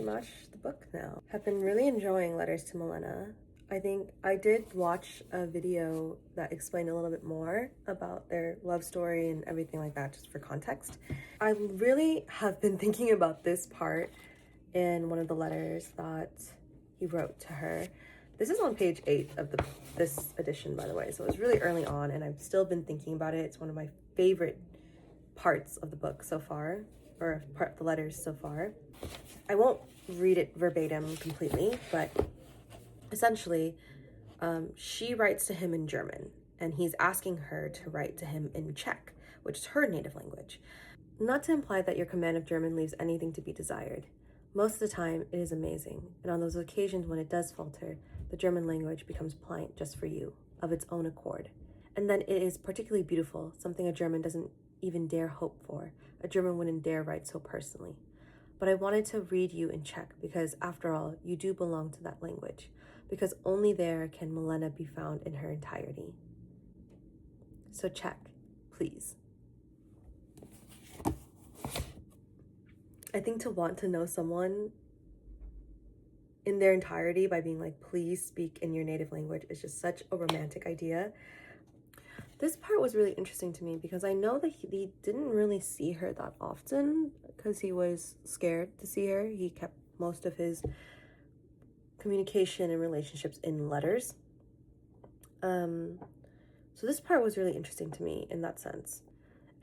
much the book now. Have been really enjoying Letters to Milena. I think I did watch a video that explained a little bit more about their love story and everything like that, just for context. I really have been thinking about this part in one of the letters that he wrote to her. This is on page 8 of this edition, by the way, so it was really early on, and I've still been thinking about it. It's one of my favorite parts of the book so far, or part of the letters so far. I won't read it verbatim completely, but essentially, she writes to him in German, and he's asking her to write to him in Czech, which is her native language. Not to imply that your command of German leaves anything to be desired. Most of the time, it is amazing, and on those occasions when it does falter, the German language becomes pliant just for you, of its own accord. And then it is particularly beautiful, something a German doesn't even dare hope for. A German wouldn't dare write so personally. But I wanted to read you in Czech because, after all, you do belong to that language, because only there can Milena be found in her entirety. So Czech, please. I think to want to know someone in their entirety by being like, please speak in your native language is just such a romantic idea. This part was really interesting to me because I know that he didn't really see her that often because he was scared to see her. He kept most of his communication and relationships in letters. So this part was really interesting to me in that sense.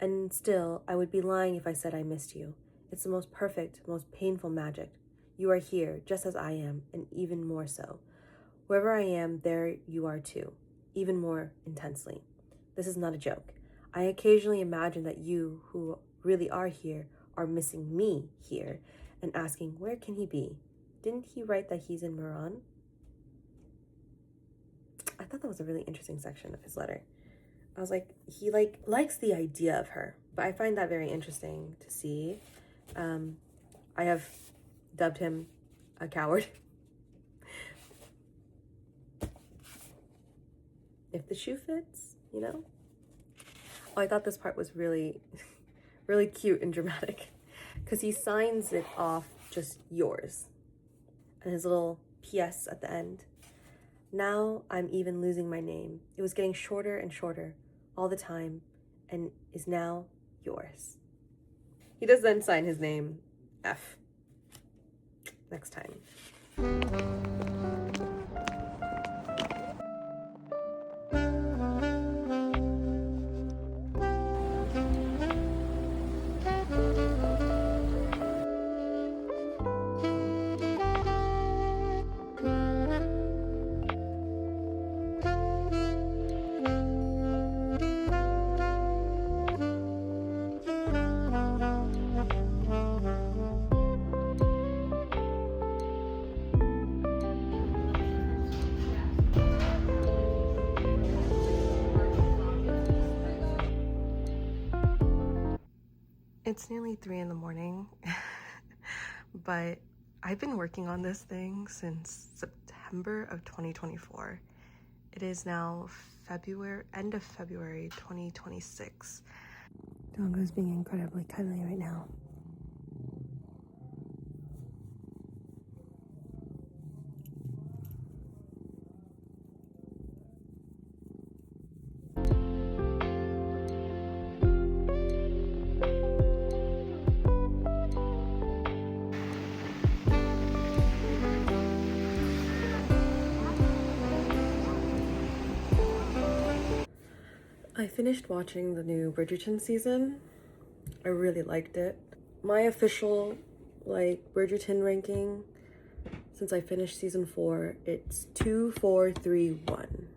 And still, I would be lying if I said I missed you. It's the most perfect, most painful magic. You are here, just as I am, and even more so. Wherever I am, there you are too, even more intensely. This is not a joke. I occasionally imagine that you, who really are here, are missing me here and asking, where can he be? Didn't he write that he's in Muran? I thought that was a really interesting section of his letter. I was like, he likes the idea of her, but I find that very interesting to see. I have dubbed him a coward. If the shoe fits, you know? Oh, I thought this part was really, really cute and dramatic because he signs it off just yours. And his little PS at the end. Now I'm even losing my name. It was getting shorter and shorter all the time and is now yours. He does then sign his name F next time. It's nearly 3 in the morning, but I've been working on this thing since September of 2024. It is now end of February 2026. Dango's being incredibly cuddly right now. I finished watching the new Bridgerton season. I really liked it. My official Bridgerton ranking since I finished season 4, it's 2, 4, 3, 1.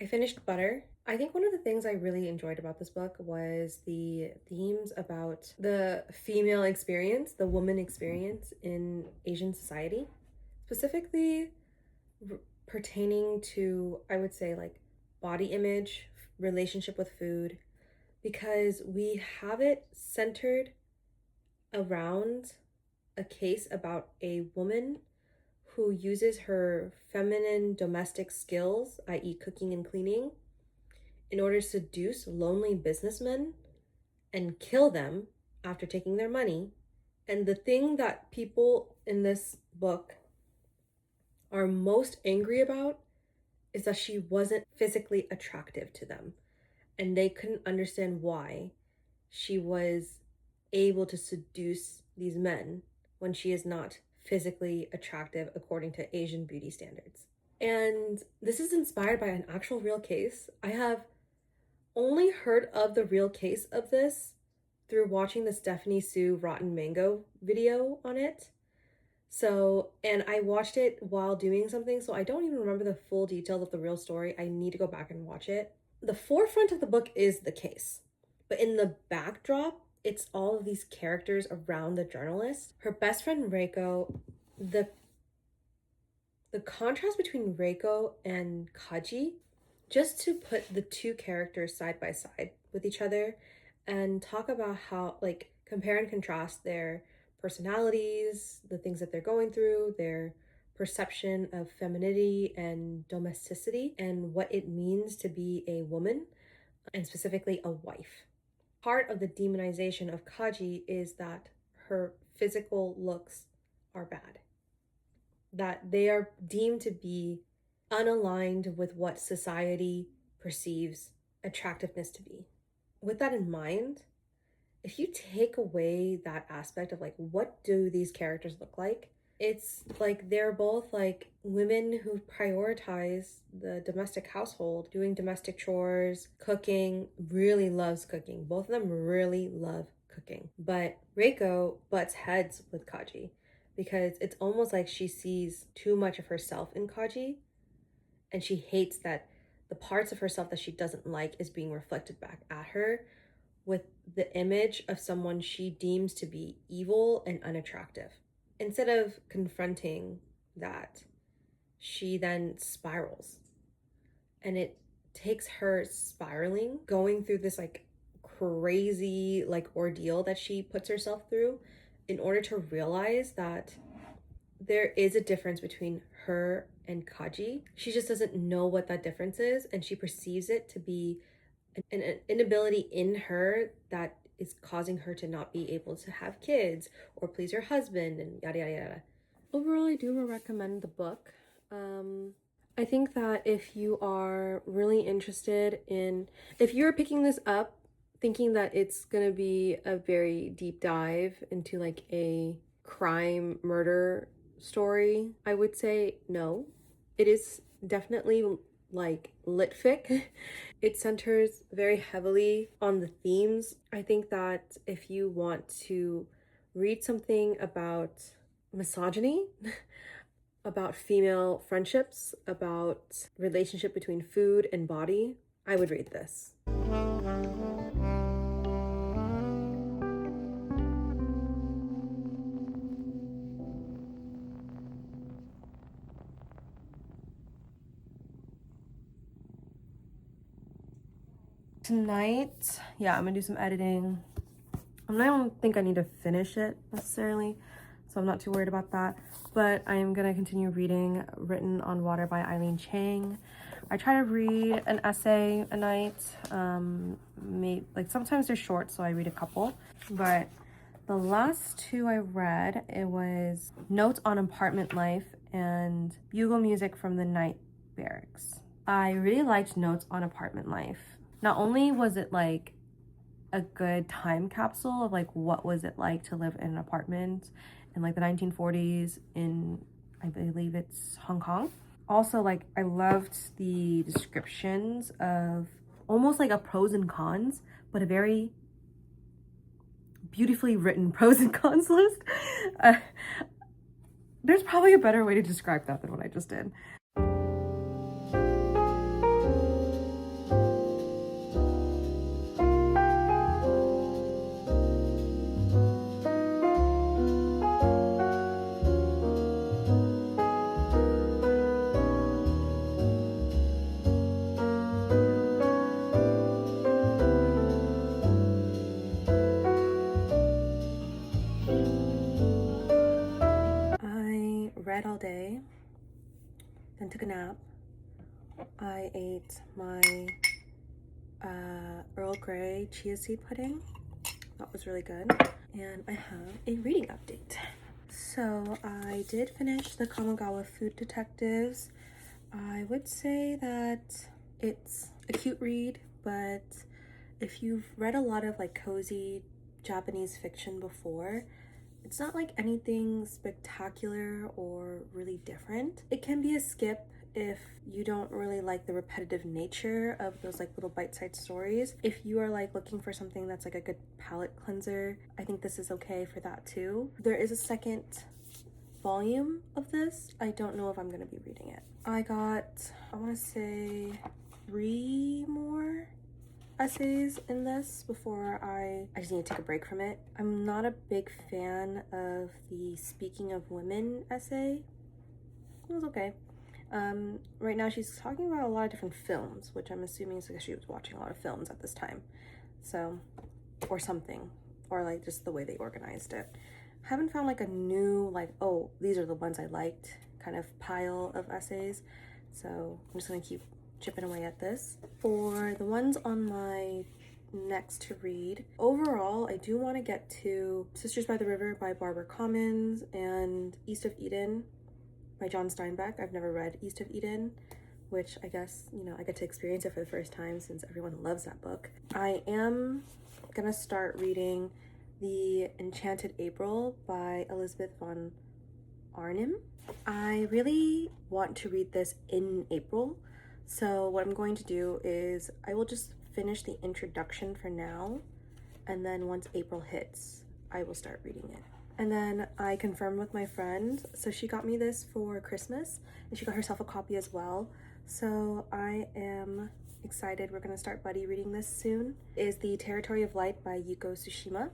finished Butter. I think one of the things I really enjoyed about this book was the themes about the female experience, the woman experience in Asian society, specifically pertaining to, I would say, like body image, relationship with food, because we have it centered around a case about a woman who uses her feminine domestic skills, i.e., cooking and cleaning, in order to seduce lonely businessmen and kill them after taking their money. And the thing that people in this book are most angry about is that she wasn't physically attractive to them. And they couldn't understand why she was able to seduce these men when she is not physically attractive according to Asian beauty standards. And this is inspired by an actual real case. I have only heard of the real case of this through watching the Stephanie Sue Rotten Mango video on it. So, and I watched it while doing something, so I don't even remember the full details of the real story. I need to go back and watch it. The forefront of the book is the case, but in the backdrop, it's all of these characters around the journalist. Her best friend Reiko, the contrast between Reiko and Kaji, just to put the two characters side by side with each other and talk about how, like, compare and contrast their personalities, the things that they're going through, their perception of femininity and domesticity, and what it means to be a woman, and specifically a wife. Part of the demonization of Kaji is that her physical looks are bad, that they are deemed to be unaligned with what society perceives attractiveness to be. With that in mind, if you take away that aspect of like, what do these characters look like? It's like they're both like women who prioritize the domestic household, doing domestic chores, cooking, really loves cooking. Both of them really love cooking. But Reiko butts heads with Kaji because it's almost like she sees too much of herself in Kaji, and she hates that the parts of herself that she doesn't like is being reflected back at her with the image of someone she deems to be evil and unattractive. Instead of confronting that, she then spirals. And it takes her spiraling, going through this like crazy like ordeal that she puts herself through in order to realize that there is a difference between her and Kaji. She just doesn't know what that difference is, and she perceives it to be an inability in her that is causing her to not be able to have kids or please her husband and yada yada yada. Overall, I do recommend the book. I think that if you are really interested in, if you're picking this up thinking that it's gonna be a very deep dive into like a crime murder story, I would say no. It is definitely like lit fic. It centers very heavily on the themes. I think that if you want to read something about misogyny, about female friendships, about relationship between food and body, I would read this. Tonight, yeah, I'm gonna do some editing. I don't think I need to finish it necessarily, so I'm not too worried about that. But I am gonna continue reading Written on Water by Eileen Chang. I try to read an essay a night. Like sometimes they're short, so I read a couple. But the last two I read, it was Notes on Apartment Life and Bugle Music from the Night Barracks. I really liked Notes on Apartment Life. Not only was it like a good time capsule of like what was it like to live in an apartment in like the 1940s in, I believe it's Hong Kong. Also, like, I loved the descriptions of almost like a pros and cons, but a very beautifully written pros and cons list. There's probably a better way to describe that than what I just did. read all day, then took a nap. I ate my Earl Grey chia seed pudding. That was really good. And I have a reading update. So I did finish the Kamogawa Food Detectives. I would say that it's a cute read, but if you've read a lot of like cozy Japanese fiction before, it's not like anything spectacular or really different. It can be a skip if you don't really like the repetitive nature of those like little bite-sized stories. If you are like looking for something that's like a good palate cleanser, I think this is okay for that too. There is a second volume of this. I don't know if I'm gonna be reading it. I got, I wanna say 3 more essays in this before I just need to take a break from it. I'm not a big fan of the speaking of women essay. It was okay. Right now she's talking about a lot of different films, which I'm assuming is because she was watching a lot of films at this time. So, or something, or like just the way they organized it. Haven't found like a new, like, oh, these are the ones I liked kind of pile of essays. So I'm just gonna keep chipping away at this. For the ones on my next to read, overall, I do want to get to Sisters by the River by Barbara Commons and East of Eden by John Steinbeck. I've never read East of Eden, which I guess, you know, I get to experience it for the first time since everyone loves that book. I am gonna start reading The Enchanted April by Elizabeth von Arnim. I really want to read this in April, so what I'm going to do is I will just finish the introduction for now, and then once April hits, I will start reading it. And then I confirmed with my friend, so she got me this for Christmas, and she got herself a copy as well. So I am excited. We're gonna start buddy reading this soon. Is The Territory of Light by Yuko Tsushima.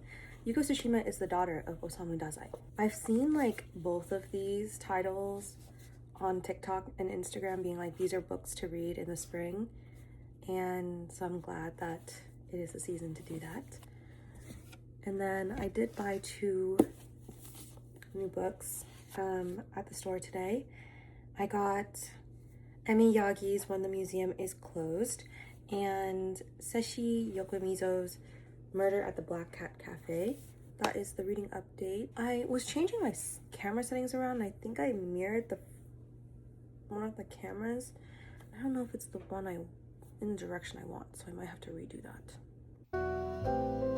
Yuko Tsushima is the daughter of Osamu Dazai. I've seen like both of these titles on TikTok and Instagram being like, these are books to read in the spring. And so I'm glad that it is the season to do that. And then I did buy 2 new books at the store today. I got Emi Yagi's When the Museum is Closed and Seshi Yokomizo's Murder at the Black Cat Cafe. That is the reading update. I was changing my camera settings around. I think I mirrored one of the cameras. I don't know if it's the one in the direction I want, so I might have to redo that.